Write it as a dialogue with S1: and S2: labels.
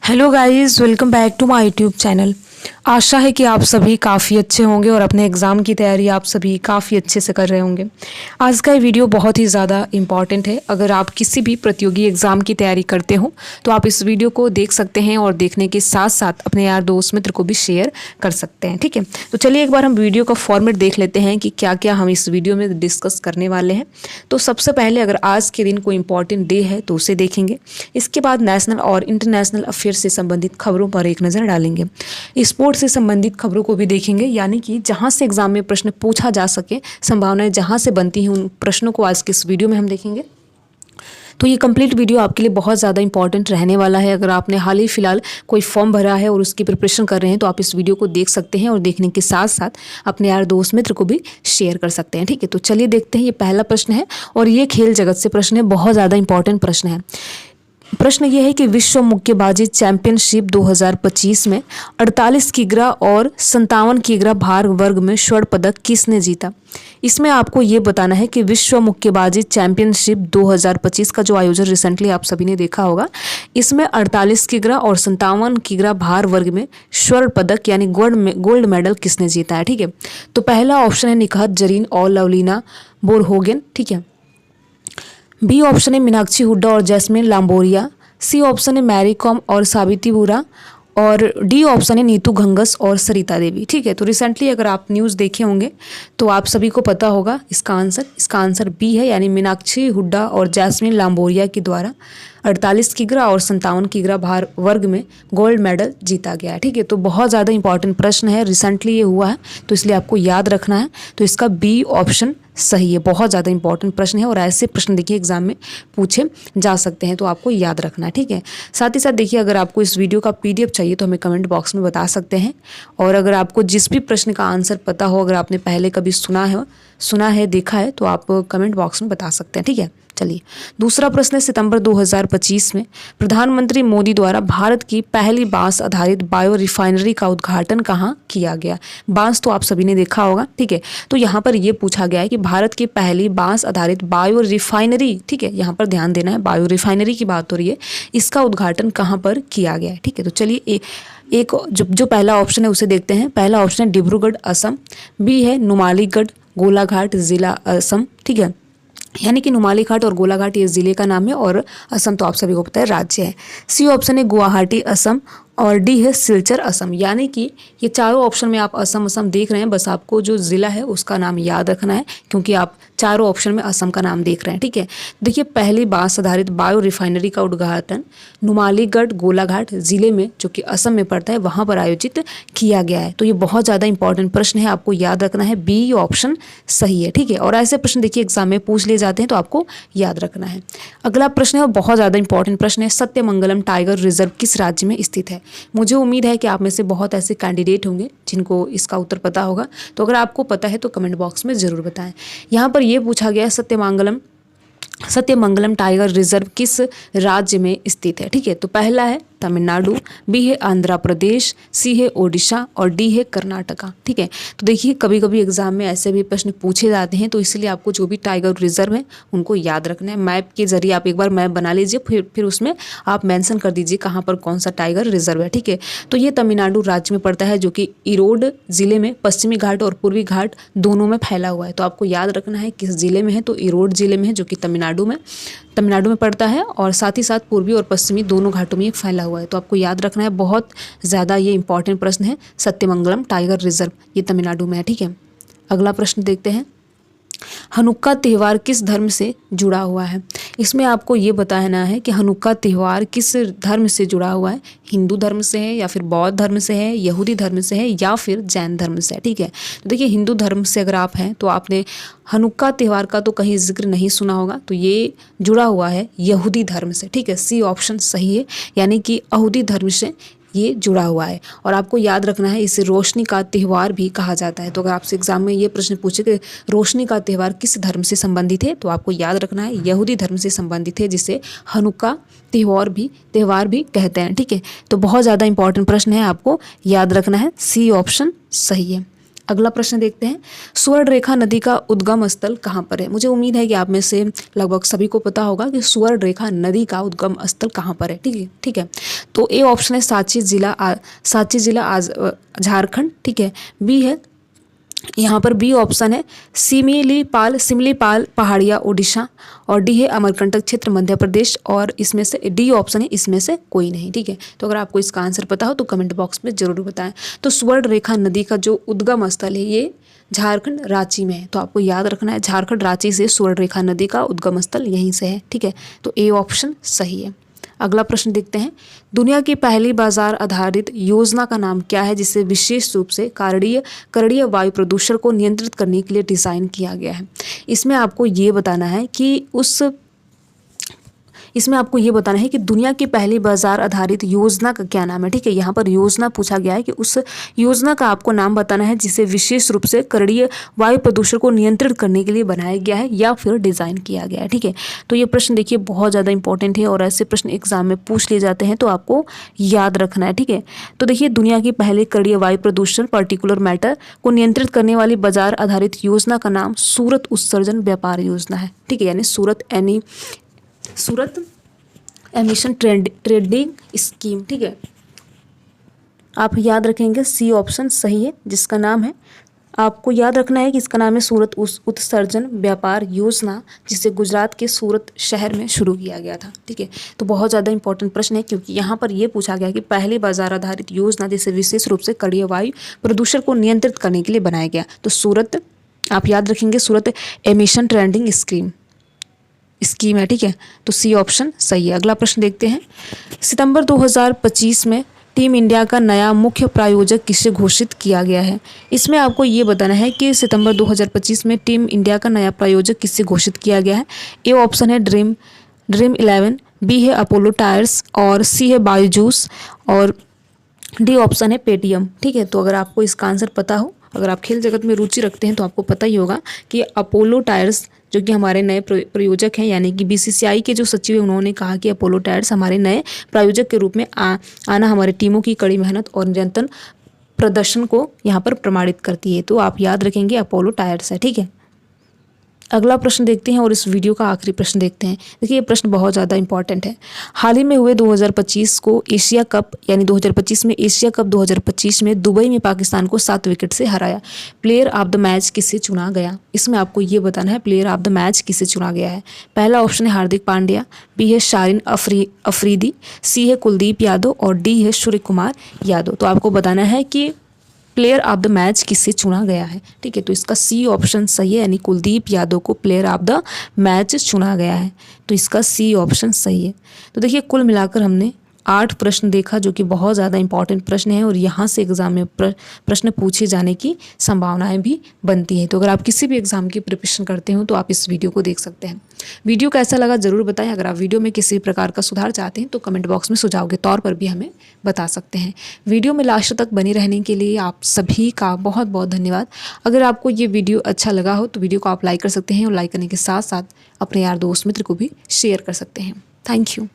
S1: Hello guys, welcome back to my YouTube channel. आशा है कि आप सभी काफ़ी अच्छे होंगे और अपने एग्ज़ाम की तैयारी आप सभी काफ़ी अच्छे से कर रहे होंगे। आज का ये वीडियो बहुत ही ज़्यादा इम्पॉर्टेंट है। अगर आप किसी भी प्रतियोगी एग्ज़ाम की तैयारी करते हो तो आप इस वीडियो को देख सकते हैं और देखने के साथ साथ अपने यार दोस्त मित्र को भी शेयर कर सकते हैं। ठीक है, तो चलिए एक बार हम वीडियो का फॉर्मेट देख लेते हैं कि क्या क्या हम इस वीडियो में डिस्कस करने वाले हैं। तो सबसे पहले अगर आज के दिन कोई इंपॉर्टेंट डे है तो उसे देखेंगे। इसके बाद नेशनल और इंटरनेशनल अफेयर से संबंधित खबरों पर एक नज़र डालेंगे। स्पोर्ट्स से संबंधित खबरों को भी देखेंगे, यानी कि जहां से एग्जाम में प्रश्न पूछा जा सके, संभावनाएं जहां से बनती हैं उन प्रश्नों को आज के इस वीडियो में हम देखेंगे। तो ये कंप्लीट वीडियो आपके लिए बहुत ज़्यादा इंपॉर्टेंट रहने वाला है। अगर आपने हाल ही फिलहाल कोई फॉर्म भरा है और उसकी प्रिपरेशन कर रहे हैं तो आप इस वीडियो को देख सकते हैं और देखने के साथ साथ अपने यार दोस्त मित्र को भी शेयर कर सकते हैं। ठीक है, तो चलिए देखते हैं। ये पहला प्रश्न है और ये खेल जगत से प्रश्न है, बहुत ज़्यादा इंपॉर्टेंट प्रश्न है। प्रश्न ये है कि विश्व मुक्केबाजी चैंपियनशिप 2025 में 48 किग्रा और 57 किग्रा भार वर्ग में स्वर्ण पदक किसने जीता। इसमें आपको ये बताना है कि विश्व मुक्केबाजी चैंपियनशिप 2025 का जो आयोजन रिसेंटली आप सभी ने देखा होगा, इसमें 48 किग्रा और 57 किग्रा भार वर्ग में स्वर्ण पदक यानी गोल्ड मेडल किसने जीता है। ठीक है, तो पहला ऑप्शन है निकहत जरीन और लवलीना बोरगोहेन। ठीक है, बी ऑप्शन है मीनाक्षी हुड्डा और जैस्मिन लांबोरिया। सी ऑप्शन है मैरी कॉम और साबिती बुरा। और डी ऑप्शन है नीतू घंगस और सरिता देवी। ठीक है, तो रिसेंटली अगर आप न्यूज़ देखे होंगे तो आप सभी को पता होगा इसका आंसर बी है, यानी मीनाक्षी हुड्डा और जैस्मिन लांबोरिया के द्वारा 48 किग्रा और 57 किग्रा भार वर्ग में गोल्ड मेडल जीता गया है। ठीक है, तो बहुत ज़्यादा इंपॉर्टेंट प्रश्न है, रिसेंटली ये हुआ है तो इसलिए आपको याद रखना है। तो इसका बी ऑप्शन सही है, बहुत ज़्यादा इंपॉर्टेंट प्रश्न है और ऐसे प्रश्न देखिए एग्जाम में पूछे जा सकते हैं, तो आपको याद रखना है। ठीक है, साथ ही साथ देखिए अगर आपको इस वीडियो का PDF चाहिए तो हमें कमेंट बॉक्स में बता सकते हैं। और अगर आपको जिस भी प्रश्न का आंसर पता हो, अगर आपने पहले कभी सुना है देखा है तो आप कमेंट बॉक्स में बता सकते हैं। ठीक है, चलिए दूसरा प्रश्न है सितंबर 2025 में प्रधानमंत्री मोदी द्वारा भारत की पहली बांस आधारित बायो रिफाइनरी का उद्घाटन कहाँ किया गया। बांस तो आप सभी ने देखा होगा। ठीक है, तो यहाँ पर यह पूछा गया है कि भारत की पहली बांस आधारित बायो रिफाइनरी, ठीक है यहाँ पर ध्यान देना है, बायो रिफाइनरी की बात हो रही है, इसका उद्घाटन कहाँ पर किया गया है। ठीक है, तो चलिए एक जो पहला ऑप्शन है उसे देखते हैं। पहला ऑप्शन है डिब्रूगढ़ असम। बी है नुमालीगढ़ गोलाघाट जिला असम। ठीक है, यानी कि नुमालीघाट और गोलाघाट ये ज़िले का नाम है और असम तो आप सभी को पता है राज्य है। सी ऑप्शन है गुवाहाटी असम और डी है सिलचर असम। यानी कि ये चारों ऑप्शन में आप असम देख रहे हैं, बस आपको जो ज़िला है उसका नाम याद रखना है क्योंकि आप चारों ऑप्शन में असम का नाम देख रहे हैं। ठीक है, देखिए पहली बांस आधारित बायो रिफाइनरी का उद्घाटन नुमालीगढ़ गोलाघाट ज़िले में जो कि असम में पड़ता है वहाँ पर आयोजित किया गया है। तो ये बहुत ज़्यादा इंपॉर्टेंट प्रश्न है, आपको याद रखना है, बी ऑप्शन सही है। ठीक है, और ऐसे प्रश्न देखिए एग्जाम में पूछ लिए जाते हैं तो आपको याद रखना है। अगला प्रश्न है और बहुत ज़्यादा इंपॉर्टेंट प्रश्न है, सत्यमंगलम टाइगर रिजर्व किस राज्य में स्थित है। मुझे उम्मीद है कि आप में से बहुत ऐसे कैंडिडेट होंगे जिनको इसका उत्तर पता होगा, तो अगर आपको पता है तो कमेंट बॉक्स में ज़रूर बताएं। यहाँ पर यह पूछा गया सत्यमंगलम टाइगर रिजर्व किस राज्य में स्थित है। ठीक है, तो पहला है तमिलनाडु, बी है आंध्र प्रदेश, सी है ओडिशा और डी है कर्नाटका। ठीक है, तो देखिए कभी कभी एग्जाम में ऐसे भी प्रश्न पूछे जाते हैं, तो इसलिए आपको जो भी टाइगर रिजर्व है उनको याद रखना है। मैप के जरिए आप एक बार मैप बना लीजिए, फिर उसमें आप मेंशन कर दीजिए कहाँ पर कौन सा टाइगर रिजर्व है। ठीक है, तो ये तमिलनाडु राज्य में पड़ता है जो कि इरोड जिले में पश्चिमी घाट और पूर्वी घाट दोनों में फैला हुआ है। तो आपको याद रखना है किस जिले में है, तो इरोड जिले में है जो कि तमिलनाडु में पड़ता है और साथ ही साथ पूर्वी और पश्चिमी दोनों घाटों में फैला हुआ है। तो आपको याद रखना है, बहुत ज़्यादा ये इंपॉर्टेंट प्रश्न है। सत्यमंगलम टाइगर रिजर्व ये तमिलनाडु में है। ठीक है, अगला प्रश्न देखते हैं। हनुक्का त्यौहार किस धर्म से जुड़ा हुआ है। इसमें आपको ये बताना है कि हनुक्का त्यौहार किस धर्म से जुड़ा हुआ है, हिंदू धर्म से है या फिर बौद्ध धर्म से है, यहूदी धर्म से है या फिर जैन धर्म से है। ठीक है, तो देखिए हिंदू धर्म से अगर आप हैं तो आपने हनुक्का त्यौहार का तो कहीं जिक्र नहीं सुना होगा, तो ये जुड़ा हुआ है यहूदी धर्म से। ठीक है, सी ऑप्शन सही है, यानी कि यहूदी धर्म से ये जुड़ा हुआ है। और आपको याद रखना है इसे रोशनी का त्यौहार भी कहा जाता है। तो अगर आपसे एग्जाम में ये प्रश्न पूछे कि रोशनी का त्यौहार किस धर्म से संबंधित है, तो आपको याद रखना है यहूदी धर्म से संबंधित है, जिसे हनुक्का त्यौहार भी कहते हैं। ठीक है, तो बहुत ज़्यादा इंपॉर्टेंट प्रश्न है, आपको याद रखना है, सी ऑप्शन सही है। अगला प्रश्न देखते हैं। सुवर्णरेखा नदी का उद्गम स्थल कहाँ पर है। मुझे उम्मीद है कि आप में से लगभग सभी को पता होगा कि सुवर्णरेखा नदी का उद्गम स्थल कहाँ पर है। ठीक है, तो ए ऑप्शन है सांची जिला आज झारखंड, ठीक है। बी है यहाँ पर बी ऑप्शन है सिमलीपाल पहाड़िया उड़ीसा, और डी है अमरकंटक क्षेत्र मध्य प्रदेश, और इसमें से डी ऑप्शन है इसमें से कोई नहीं, ठीक है। तो अगर आपको इसका आंसर पता हो तो कमेंट बॉक्स में जरूर बताएं। तो स्वर्ण रेखा नदी का जो उद्गम स्थल है ये झारखंड रांची में है, तो आपको याद रखना है झारखंड रांची से स्वर्ण रेखा नदी का उद्गम स्थल यहीं से है, ठीक है। तो ए ऑप्शन सही है। अगला प्रश्न देखते हैं, दुनिया की पहली बाजार आधारित योजना का नाम क्या है जिसे विशेष रूप से करणीय वायु प्रदूषण को नियंत्रित करने के लिए डिज़ाइन किया गया है। इसमें आपको ये बताना है कि दुनिया की पहली बाजार आधारित योजना का क्या नाम है, ठीक है। यहाँ पर योजना पूछा गया है कि उस योजना का आपको नाम बताना है जिसे विशेष रूप से करणीय वायु प्रदूषण को नियंत्रित करने के लिए बनाया गया है या फिर डिज़ाइन किया गया है, ठीक है। तो ये प्रश्न देखिए बहुत ज़्यादा इंपॉर्टेंट है और ऐसे प्रश्न एग्जाम में पूछ लिए जाते हैं, तो आपको याद रखना है, ठीक है। तो देखिए दुनिया की पहले करणीय वायु प्रदूषण पर्टिकुलर मैटर को नियंत्रित करने वाली बाजार आधारित योजना का नाम सूरत उत्सर्जन व्यापार योजना है, ठीक है, यानी सूरत एमिशन ट्रेडिंग स्कीम, ठीक है। आप याद रखेंगे सी ऑप्शन सही है, जिसका नाम है, आपको याद रखना है कि इसका नाम है सूरत उत्सर्जन व्यापार योजना, जिसे गुजरात के सूरत शहर में शुरू किया गया था, ठीक है। तो बहुत ज़्यादा इंपॉर्टेंट प्रश्न है क्योंकि यहाँ पर यह पूछा गया कि पहले बाजार आधारित योजना जिसे विशेष रूप से करणीय वायु प्रदूषण को नियंत्रित करने के लिए बनाया गया, तो सूरत, आप याद रखेंगे सूरत एमिशन ट्रेडिंग स्कीम है, ठीक है। तो सी ऑप्शन सही है। अगला प्रश्न देखते हैं, सितंबर 2025 में टीम इंडिया का नया मुख्य प्रायोजक किसे घोषित किया गया है। इसमें आपको ये बताना है कि सितंबर 2025 में टीम इंडिया का नया प्रायोजक किसे घोषित किया गया है। ए ऑप्शन है ड्रीम 11, बी है अपोलो टायर्स, और सी है बायजूस, और डी ऑप्शन है पेटीएम, ठीक है। तो अगर आपको इसका आंसर पता हो, अगर आप खेल जगत में रुचि रखते हैं तो आपको पता ही होगा कि अपोलो टायर्स जो कि हमारे नए प्रायोजक हैं, यानी कि बीसीसीआई के जो सचिव हैं उन्होंने कहा कि अपोलो टायर्स हमारे नए प्रायोजक के रूप में आना हमारे टीमों की कड़ी मेहनत और निरंतर प्रदर्शन को यहाँ पर प्रमाणित करती है। तो आप याद रखेंगे अपोलो टायर्स है, ठीक है। अगला प्रश्न देखते हैं और इस वीडियो का आखिरी प्रश्न देखते हैं। देखिए ये प्रश्न बहुत ज़्यादा इंपॉर्टेंट है। हाल ही में हुए 2025 को एशिया कप, यानी 2025 में एशिया कप 2025 में दुबई में पाकिस्तान को 7 विकेट से हराया। प्लेयर ऑफ द मैच किसे चुना गया। इसमें आपको ये बताना है प्लेयर ऑफ द मैच किसे चुना गया है। पहला ऑप्शन है हार्दिक पांड्या, बी है शारिन अफरीदी, सी है कुलदीप यादव, और डी है सूर्य कुमार यादव। तो आपको बताना है कि प्लेयर ऑफ द मैच किसे चुना गया है, ठीक है। तो इसका सी ऑप्शन सही है, यानी कुलदीप यादव को प्लेयर ऑफ द मैच चुना गया है। तो इसका सी ऑप्शन सही है। तो देखिए कुल मिलाकर हमने 8 प्रश्न देखा जो कि बहुत ज़्यादा इंपॉर्टेंट प्रश्न है और यहाँ से एग्ज़ाम में प्रश्न पूछे जाने की संभावनाएं भी बनती हैं। तो अगर आप किसी भी एग्ज़ाम की प्रिपरेशन करते हो तो आप इस वीडियो को देख सकते हैं। वीडियो कैसा लगा ज़रूर बताएं। अगर आप वीडियो में किसी प्रकार का सुधार चाहते हैं तो कमेंट बॉक्स में सुझाव के तौर पर भी हमें बता सकते हैं। वीडियो में लास्ट तक बने रहने के लिए आप सभी का बहुत बहुत धन्यवाद। अगर आपको ये वीडियो अच्छा लगा हो तो वीडियो को आप लाइक कर सकते हैं और लाइक करने के साथ साथ अपने यार दोस्त मित्र को भी शेयर कर सकते हैं। Thank you.